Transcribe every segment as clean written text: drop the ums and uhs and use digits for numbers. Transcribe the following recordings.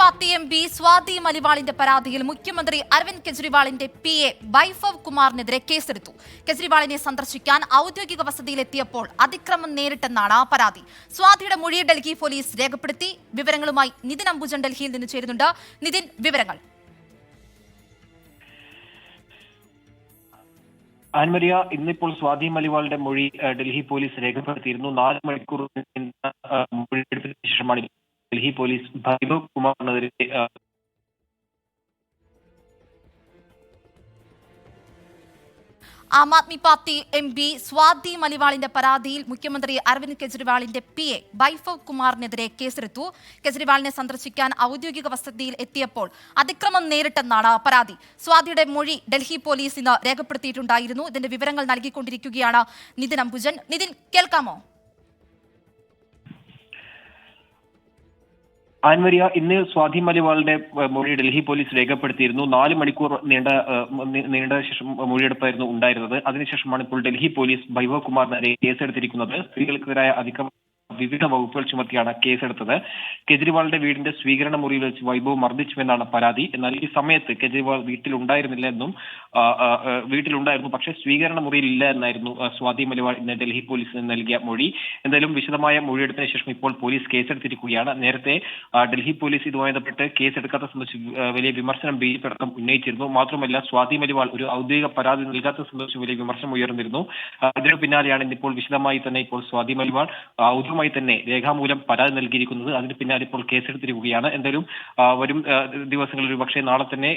Party MP Swathi മലിവാളിന്റെ പരാതിയിൽ മുഖ്യമന്ത്രി അരവിന്ദ് കെജ്രിവാളിന്റെ PA വൈഭവ് കുമാറിനെതിരെ കേസെടുത്തു. കെജ്രിവാളിനെ സന്ദർശിക്കാൻ ഔദ്യോഗിക വസതിയിലെത്തിയപ്പോൾ അതിക്രമം നേരിട്ടെന്നാണ് പരാതി. സ്വാതിയുടെ മൊഴി ഡൽഹി പോലീസ് രേഖപ്പെടുത്തി. വിവരങ്ങളുമായി നിതിൻ അംബുജൻ ഡൽഹിയിൽ നിന്ന് ചേരുന്നുണ്ട്. നിതിൻ, വിവരങ്ങൾ. ആൻമരിയ, ഇന്നിപ്പോൾ സ്വാതി മലിവാളിന്റെ മൊഴി ഡൽഹി പോലീസ് രേഖപ്പെടുത്തിയിരുന്നു. 4 മണിക്കൂർ മൊഴിയെടുത്തതിനു ശേഷമാണ് Delhi police Vaibhav കുമാറിനെതിരെ Aam Aadmi party MP Swathi മലിവാളിന്റെ പരാതിയിൽ മുഖ്യമന്ത്രി അരവിന്ദ് കെജ്രിവാളിന്റെ PA വൈഭവ് കുമാറിനെതിരെ കേസെടുത്തു. കെജ്രിവാളിനെ സന്ദർശിക്കാൻ ഔദ്യോഗിക വസതിയിൽ എത്തിയപ്പോൾ അതിക്രമം നേരിട്ടെന്നാണ് പരാതി. സ്വാതിയുടെ മൊഴി ഡൽഹി പോലീസ് ഇന്ന് രേഖപ്പെടുത്തിയിട്ടുണ്ടായിരുന്നു. ഇതിന്റെ വിവരങ്ങൾ നൽകിക്കൊണ്ടിരിക്കുകയാണ് നിതിൻ അംബുജൻ. നിതിൻ, കേൾക്കാമോ? ആൻമരിയ, ഇന്ന് സ്വാതി മലിവാളിന്റെ മൊഴി ഡൽഹി പോലീസ് രേഖപ്പെടുത്തിയിരുന്നു. 4 മണിക്കൂർ നീണ്ട ശേഷം മൊഴിയെടുപ്പായിരുന്നു ഉണ്ടായിരുന്നത്. അതിനുശേഷമാണ് ഇപ്പോൾ ഡൽഹി പോലീസ് വൈഭവ് കുമാറിനെതിരെ കേസെടുത്തിരിക്കുന്നത്. സ്ത്രീകൾക്കെതിരായ അതിക്രമം വിവിധ വകുപ്പുകൾ ചുമത്തിയാണ് കേസെടുത്തത്. കെജ്രിവാളിന്റെ വീടിന്റെ സ്വീകരണ മുറിയിൽ വെച്ച് വൈഭവ് മർദ്ദിച്ചുവെന്നാണ് പരാതി. എന്നാൽ ഈ സമയത്ത് കെജ്രിവാൾ വീട്ടിലുണ്ടായിരുന്നില്ല എന്നും വീട്ടിലുണ്ടായിരുന്നു, പക്ഷേ സ്വീകരണ മുറിയിൽ ഇല്ല എന്നായിരുന്നു സ്വാതി മലിവാൾ ഇന്ന് ഡൽഹി പോലീസിന് നൽകിയ മൊഴി. എന്തായാലും വിശദമായ മൊഴിയെടുത്തതിന് ശേഷം ഇപ്പോൾ പോലീസ് കേസെടുത്തിരിക്കുകയാണ്. നേരത്തെ ഡൽഹി പോലീസ് ഇതുമായി ബന്ധപ്പെട്ട് കേസെടുക്കാത്ത സംബന്ധിച്ച് വലിയ വിമർശനം BJP അടക്കം ഉന്നയിച്ചിരുന്നു. മാത്രമല്ല, സ്വാതി മലിവാൾ ഒരു ഔദ്യോഗിക പരാതി നൽകാത്ത സംബന്ധിച്ച് വലിയ വിമർശനം ഉയർന്നിരുന്നു. ഇതിനു പിന്നാലെയാണ് ഇന്നിപ്പോൾ വിശദമായി തന്നെ ഇപ്പോൾ സ്വാതി മലിവാൾ ഔദ്യോഗികമായി തന്നെ രേഖാമൂലം പരാതി നൽകിയിരിക്കുന്നത്. അതിന് പിന്നാലെ ഇപ്പോൾ കേസെടുത്തിരിക്കുകയാണ്. എന്തായാലും വരും ദിവസങ്ങളിൽ ഒരു പക്ഷേ നാളെ തന്നെ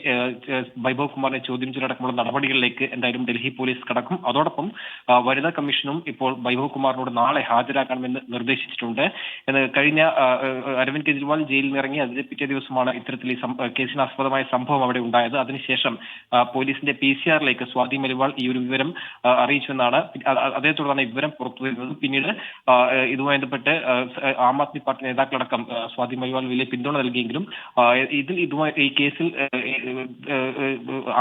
വൈഭവ് കുമാറിനെ ചോദ്യം ചെയ്യലടക്കമുള്ള നടപടികളിലേക്ക് എന്തായാലും ഡൽഹി പോലീസ് കടക്കും. അതോടൊപ്പം വനിതാ കമ്മീഷനും ഇപ്പോൾ വൈഭവ് കുമാറിനോട് നാളെ ഹാജരാക്കണമെന്ന് നിർദ്ദേശിച്ചിട്ടുണ്ട്. കഴിഞ്ഞ അരവിന്ദ് കെജ്രിവാൾ ജയിലിൽ നിന്ന് ഇറങ്ങി അതിന്റെ പിറ്റേ ദിവസമാണ് ഇത്തരത്തിൽ ഈ കേസിനാസ്പദമായ സംഭവം അവിടെ ഉണ്ടായത്. അതിനുശേഷം പോലീസിന്റെ PCR-ലേക്ക് സ്വാതി മലിവാൾ ഈ ഒരു വിവരം അറിയിച്ചെന്നാണ്. അതേ തുടർന്നാണ് വിവരം പുറത്തുവരുന്നത്. പിന്നീട് ഇതുമായി ബന്ധപ്പെട്ട് ആം ആദ്മി പാർട്ടി നേതാക്കളടക്കം സ്വാതി മലിവാൾ വലിയ പിന്തുണ നൽകിയെങ്കിലും ഈ കേസിൽ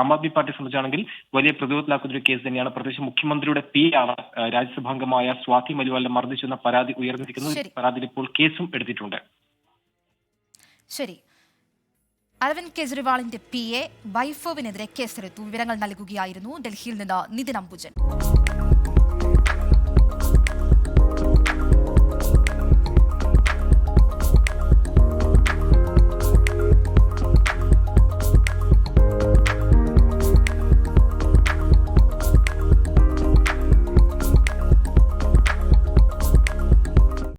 ആം ആദ്മി പാർട്ടിയെ സംബന്ധിച്ചാണെങ്കിൽ വലിയ പ്രതിരോധത്തിലാക്കുന്ന ഒരു കേസ് തന്നെയാണ്. പ്രത്യേകിച്ച് മുഖ്യമന്ത്രിയുടെ ആണ് രാജ്യസഭാംഗമായ സ്വാതി മലിവാളിനെ മർദ്ദിച്ചെന്ന പരാതി ഉയർന്നിരിക്കുന്നത്. പരാതിയിൽ ഇപ്പോൾ കേസും എടുത്തിട്ടുണ്ട്. ശരി, അരവിന്ദ് കെജ്രിവാളിന്റെ PA വൈഭവിനെതിരെ കേസെടുത്തു. വിവരങ്ങൾ നൽകുകയായിരുന്നു ഡൽഹിയിൽ നിന്ന് നിതിൻ അംബുജൻ.